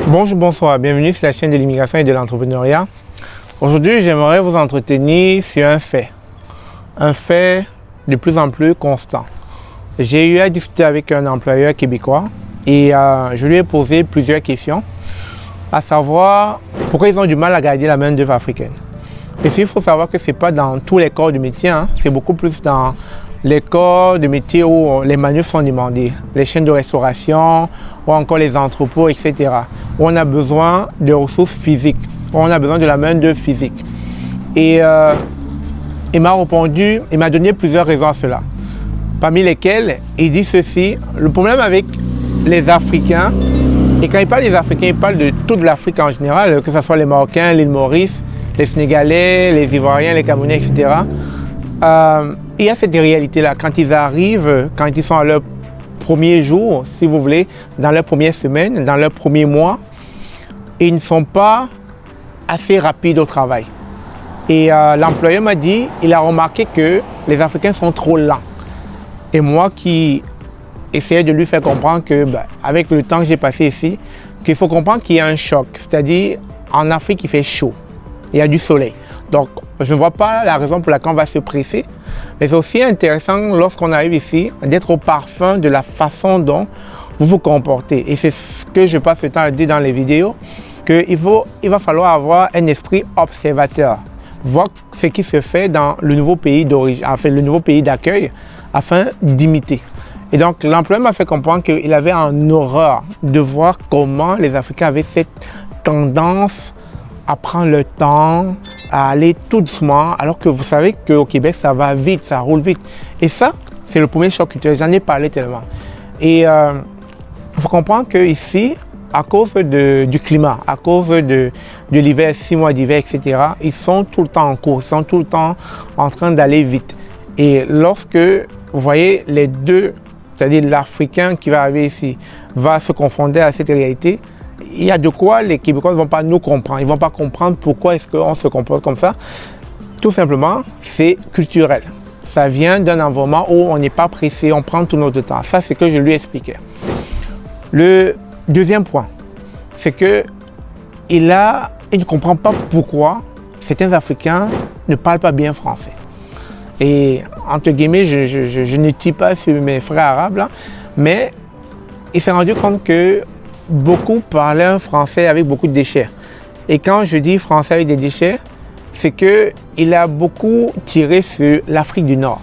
Bonjour, bonsoir, bienvenue sur la chaîne de l'immigration et de l'entrepreneuriat. Aujourd'hui, j'aimerais vous entretenir sur un fait de plus en plus constant. J'ai eu à discuter avec un employeur québécois et je lui ai posé plusieurs questions, à savoir pourquoi ils ont du mal à garder la main-d'œuvre africaine. Et il faut savoir que ce n'est pas dans tous les corps de métier, c'est beaucoup plus dans les corps de métier où les manœuvres sont demandées, les chaînes de restauration ou encore les entrepôts, etc. Où on a besoin de ressources physiques, où on a besoin de la main-d'œuvre physique. Et il m'a répondu, il m'a donné plusieurs raisons à cela. Parmi lesquelles, il dit ceci, le problème avec les Africains, et quand il parle des Africains, il parle de toute l'Afrique en général, que ce soit les Marocains, l'île Maurice, les Sénégalais, les Ivoiriens, les Camerounais, etc. Il y a cette réalité-là, quand ils arrivent, quand ils sont à leur premier jour, si vous voulez, dans leur première semaine, dans leur premier mois, ils ne sont pas assez rapides au travail. Et l'employeur m'a dit, il a remarqué que les Africains sont trop lents. Et moi qui essayais de lui faire comprendre que, avec le temps que j'ai passé ici, qu'il faut comprendre qu'il y a un choc. C'est-à-dire, en Afrique, il fait chaud, il y a du soleil. Donc, je ne vois pas la raison pour laquelle on va se presser. Mais c'est aussi intéressant, lorsqu'on arrive ici, d'être au parfum de la façon dont vous vous comportez. Et c'est ce que je passe le temps à dire dans les vidéos, qu'il va falloir avoir un esprit observateur, voir ce qui se fait dans le nouveau pays d'origine, enfin le nouveau pays d'accueil, afin d'imiter. Et donc, l'employeur m'a fait comprendre qu'il avait en horreur de voir comment les Africains avaient cette tendance à prendre le temps, à aller tout doucement, alors que vous savez qu'au Québec, ça va vite, ça roule vite. Et ça, c'est le premier choc culturel. J'en ai parlé tellement. Et il faut comprendre qu'ici, à cause du climat, à cause de l'hiver, 6 mois d'hiver, etc., ils sont tout le temps en course, ils sont tout le temps en train d'aller vite. Et lorsque vous voyez les deux, c'est-à-dire l'Africain qui va arriver ici, va se confronter à cette réalité, il y a de quoi les Québécois ne vont pas nous comprendre. Ils ne vont pas comprendre pourquoi est-ce qu'on se comporte comme ça. Tout simplement, c'est culturel. Ça vient d'un environnement où on n'est pas pressé, on prend tout notre temps. Ça, c'est ce que je lui expliquais. Le deuxième point, c'est qu'il ne comprend pas pourquoi certains Africains ne parlent pas bien français. Et entre guillemets, je ne tire pas sur mes frères arabes, là, mais il s'est rendu compte que beaucoup parlaient un français avec beaucoup de déchets. Et quand je dis français avec des déchets, c'est qu'il a beaucoup tiré sur l'Afrique du Nord.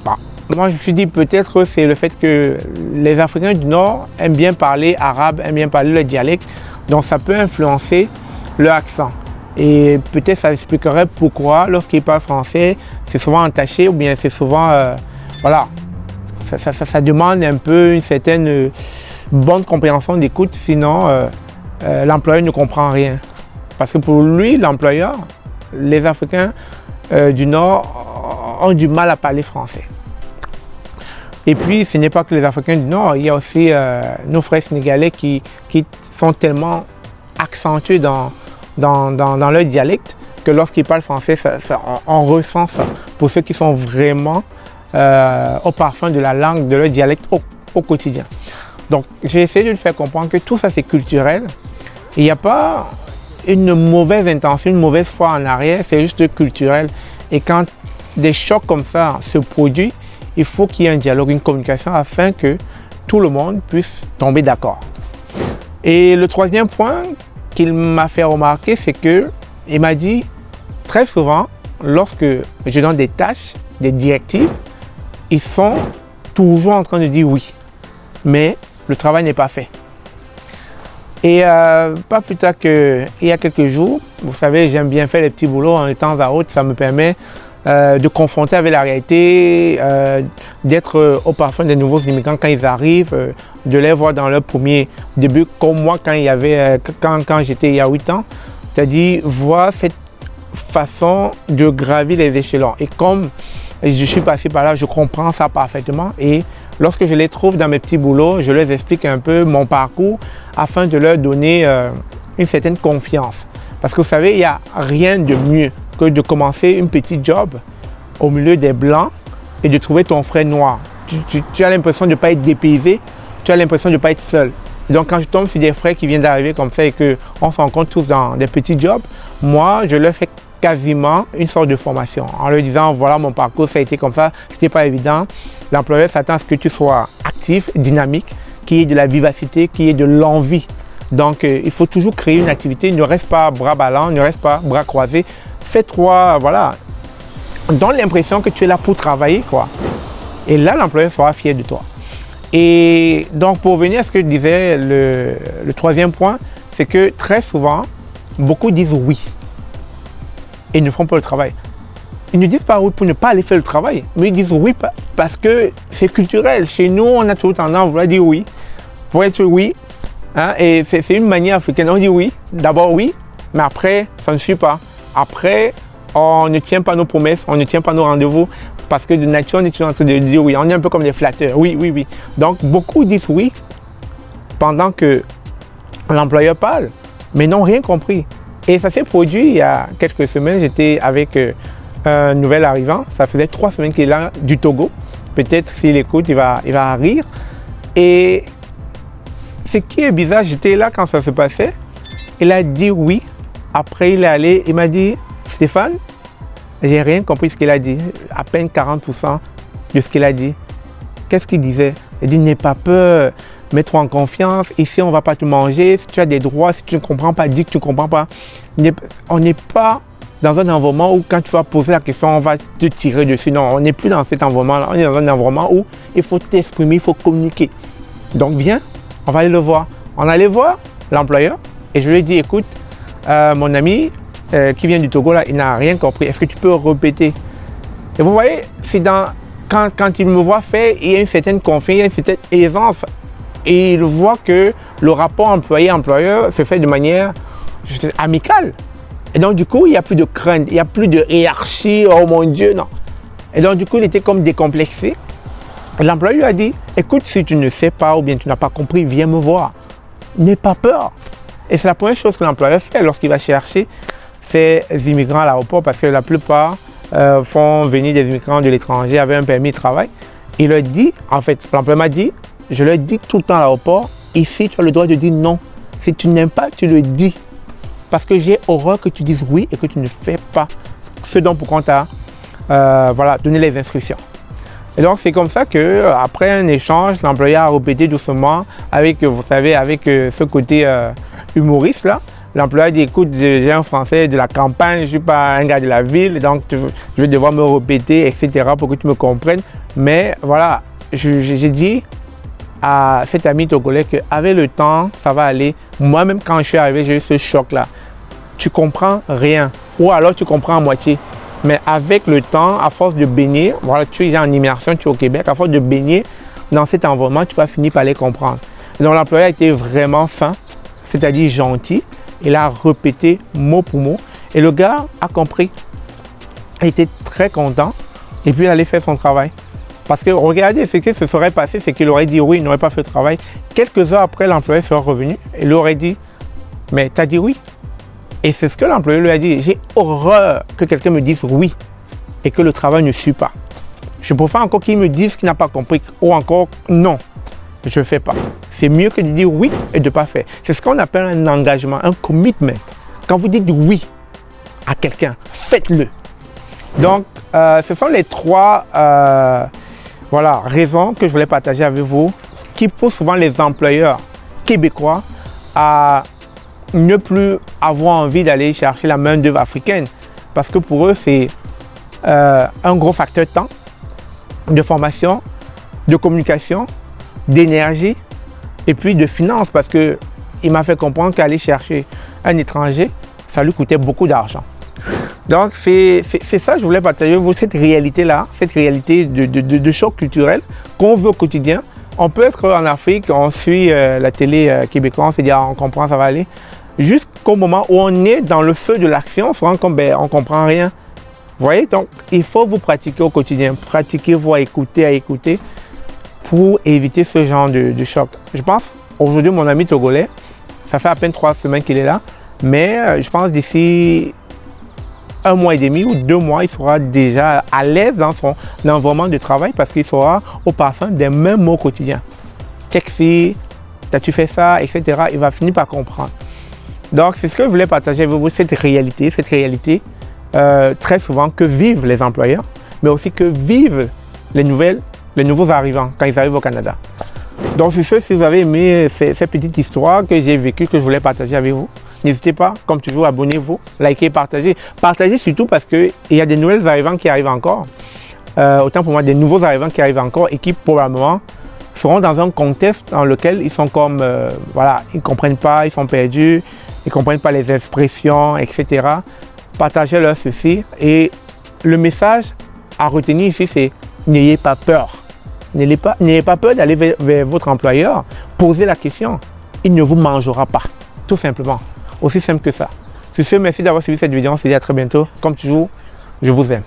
Bon, moi, je me suis dit peut-être que c'est le fait que les Africains du Nord aiment bien parler arabe, aiment bien parler le dialecte, donc ça peut influencer leur accent. Et peut-être ça expliquerait pourquoi, lorsqu'ils parlent français, c'est souvent entaché ou bien c'est souvent, voilà, ça demande un peu une certaine bonne compréhension d'écoute, sinon l'employeur ne comprend rien. Parce que pour lui, l'employeur, les Africains du Nord ont du mal à parler français. Et puis, ce n'est pas que les Africains du Nord, il y a aussi nos frères sénégalais qui sont tellement accentués dans leur dialecte que lorsqu'ils parlent français, on ressent ça. Pour ceux qui sont vraiment au parfum de la langue, de leur dialecte au quotidien. Donc, j'ai essayé de lui faire comprendre que tout ça, c'est culturel. Il n'y a pas une mauvaise intention, une mauvaise foi en arrière, c'est juste culturel. Et quand des chocs comme ça se produisent, il faut qu'il y ait un dialogue, une communication afin que tout le monde puisse tomber d'accord. Et le troisième point qu'il m'a fait remarquer, c'est qu'il m'a dit très souvent, lorsque je donne des tâches, des directives, ils sont toujours en train de dire oui. Mais le travail n'est pas fait. Et pas plus tard qu'il y a quelques jours, vous savez, j'aime bien faire les petits boulots en temps à autre, ça me permet de confronter avec la réalité, d'être au parfum des nouveaux immigrants quand ils arrivent, de les voir dans leur premier début, comme moi quand j'étais il y a 8 ans, c'est-à-dire voir cette façon de gravir les échelons. Et comme je suis passé par là, je comprends ça parfaitement. Et lorsque je les trouve dans mes petits boulots, je leur explique un peu mon parcours afin de leur donner une certaine confiance. Parce que vous savez, il n'y a rien de mieux que de commencer une petite job au milieu des Blancs et de trouver ton frère noir. Tu as l'impression de ne pas être dépaysé, tu as l'impression de ne pas être seul. Donc quand je tombe sur des frères qui viennent d'arriver comme ça et qu'on se rencontre tous dans des petits jobs, moi je leur fais quasiment une sorte de formation en leur disant voilà mon parcours ça a été comme ça, c'était pas évident. L'employeur s'attend à ce que tu sois actif, dynamique, qu'il y ait de la vivacité, qu'il y ait de l'envie. Donc il faut toujours créer une activité, ne reste pas bras ballants, ne reste pas bras croisés. Fais-toi, voilà, donne l'impression que tu es là pour travailler quoi. Et là l'employeur sera fier de toi. Et donc, pour revenir à ce que je disais, le troisième point, c'est que très souvent, beaucoup disent oui et ne font pas le travail. Ils ne disent pas oui pour ne pas aller faire le travail, mais ils disent oui parce que c'est culturel. Chez nous, on a toujours tendance à vouloir dire oui pour être oui. Hein, et c'est une manière africaine. On dit oui, d'abord oui, mais après, ça ne suit pas. Après, on ne tient pas nos promesses, on ne tient pas nos rendez-vous. Parce que de nature, on est toujours en train de dire oui. On est un peu comme des flatteurs. Oui, oui, oui. Donc, beaucoup disent oui pendant que l'employeur parle, mais n'ont rien compris. Et ça s'est produit il y a quelques semaines. J'étais avec un nouvel arrivant. Ça faisait 3 semaines qu'il est là du Togo. Peut-être s'il écoute, il va rire. Et ce qui est bizarre, j'étais là quand ça se passait. Il a dit oui. Après, il est allé, il m'a dit, Stéphane, j'ai rien compris ce qu'il a dit, à peine 40% de ce qu'il a dit. Qu'est-ce qu'il disait? Il dit, n'aie pas peur, mets-toi en confiance, ici on ne va pas te manger, si tu as des droits, si tu ne comprends pas, dis que tu ne comprends pas. On n'est pas dans un environnement où quand tu vas poser la question, on va te tirer dessus. Non, on n'est plus dans cet environnement-là, on est dans un environnement où il faut t'exprimer, il faut communiquer. Donc viens, on va aller le voir. On allait voir l'employeur et je lui ai dit, écoute, mon ami, qui vient du Togo, là, il n'a rien compris. Est-ce que tu peux répéter? Et vous voyez, c'est quand il me voit faire, il y a une certaine confiance, il y a une certaine aisance. Et il voit que le rapport employé-employeur se fait de manière amicale. Et donc, du coup, il n'y a plus de crainte, il n'y a plus de hiérarchie, oh mon Dieu, non. Et donc, du coup, il était comme décomplexé. L'employeur lui a dit, écoute, si tu ne sais pas ou bien tu n'as pas compris, viens me voir. N'aie pas peur. Et c'est la première chose que l'employeur fait lorsqu'il va chercher ces immigrants à l'aéroport, parce que la plupart font venir des immigrants de l'étranger avec un permis de travail. Il leur dit, en fait, l'employeur m'a dit, je leur dis tout le temps à l'aéroport, ici tu as le droit de dire non. Si tu n'aimes pas, tu le dis. Parce que j'ai horreur que tu dises oui et que tu ne fais pas ce dont pour compte à voilà, donner les instructions. Et donc c'est comme ça que après un échange, l'employeur a répété doucement avec, vous savez, avec ce côté humoriste là. L'employeur dit, écoute, j'ai un Français de la campagne, je ne suis pas un gars de la ville, donc je vais devoir me répéter, etc. pour que tu me comprennes. Mais voilà, j'ai dit à cet ami togolais qu'avec le temps, ça va aller. Moi-même, quand je suis arrivé, j'ai eu ce choc-là. Tu comprends rien, ou alors tu comprends à moitié. Mais avec le temps, à force de baigner, voilà, tu es en immersion, tu es au Québec, à force de baigner dans cet environnement, tu vas finir par les comprendre. Donc l'employeur a été vraiment fin, c'est-à-dire gentil. Il a répété mot pour mot et le gars a compris. Il était très content et puis il allait faire son travail. Parce que regardez, ce qui se serait passé, c'est qu'il aurait dit oui, il n'aurait pas fait le travail. Quelques heures après, l'employeur serait revenu et il aurait dit, mais tu as dit oui. Et c'est ce que l'employeur lui a dit. J'ai horreur que quelqu'un me dise oui et que le travail ne suit pas. Je préfère encore qu'il me dise qu'il n'a pas compris ou encore non, je ne fais pas. C'est mieux que de dire oui et de ne pas faire. C'est ce qu'on appelle un engagement, un commitment. Quand vous dites oui à quelqu'un, faites-le. Donc, ce sont les 3 voilà, raisons que je voulais partager avec vous qui poussent souvent les employeurs québécois à ne plus avoir envie d'aller chercher la main-d'œuvre africaine. Parce que pour eux, c'est un gros facteur de temps, de formation, de communication, d'énergie et puis de finances. Parce qu'il m'a fait comprendre qu'aller chercher un étranger, ça lui coûtait beaucoup d'argent. Donc, c'est ça que je voulais partager avec vous, cette réalité-là, cette réalité de choc culturel qu'on veut au quotidien. On peut être en Afrique, on suit la télé québécoise, on se dit, ah, on comprend, ça va aller. Jusqu'au moment où on est dans le feu de l'action, on se rend compte, ben, on ne comprend rien. Vous voyez, donc il faut vous pratiquer au quotidien, pratiquez-vous à écouter pour éviter ce genre de choc. Je pense, aujourd'hui, mon ami togolais, ça fait à peine 3 semaines qu'il est là, mais je pense d'ici 1 mois et demi ou 2 mois, il sera déjà à l'aise dans son environnement de travail parce qu'il sera au parfum des mêmes mots quotidiens. Sexy, t'as-tu fait ça, etc. Il va finir par comprendre. Donc, c'est ce que je voulais partager avec vous, cette réalité très souvent que vivent les employeurs, mais aussi que vivent les nouveaux arrivants quand ils arrivent au Canada. Donc, sur ce, si vous avez aimé ces petites histoires que j'ai vécues, que je voulais partager avec vous, n'hésitez pas, comme toujours, abonnez-vous, likez, partagez. Partagez surtout parce qu'il y a des nouvelles arrivants qui arrivent encore. Autant pour moi, des nouveaux arrivants qui arrivent encore et qui probablement seront dans un contexte dans lequel ils sont comme, voilà, ils ne comprennent pas, ils sont perdus, ils ne comprennent pas les expressions, etc. Partagez-leur ceci. Et le message à retenir ici, c'est n'ayez pas peur. N'ayez pas peur d'aller vers votre employeur, posez la question. Il ne vous mangera pas, tout simplement. Aussi simple que ça. Sur ce, merci d'avoir suivi cette vidéo. On se dit à très bientôt. Comme toujours, je vous aime.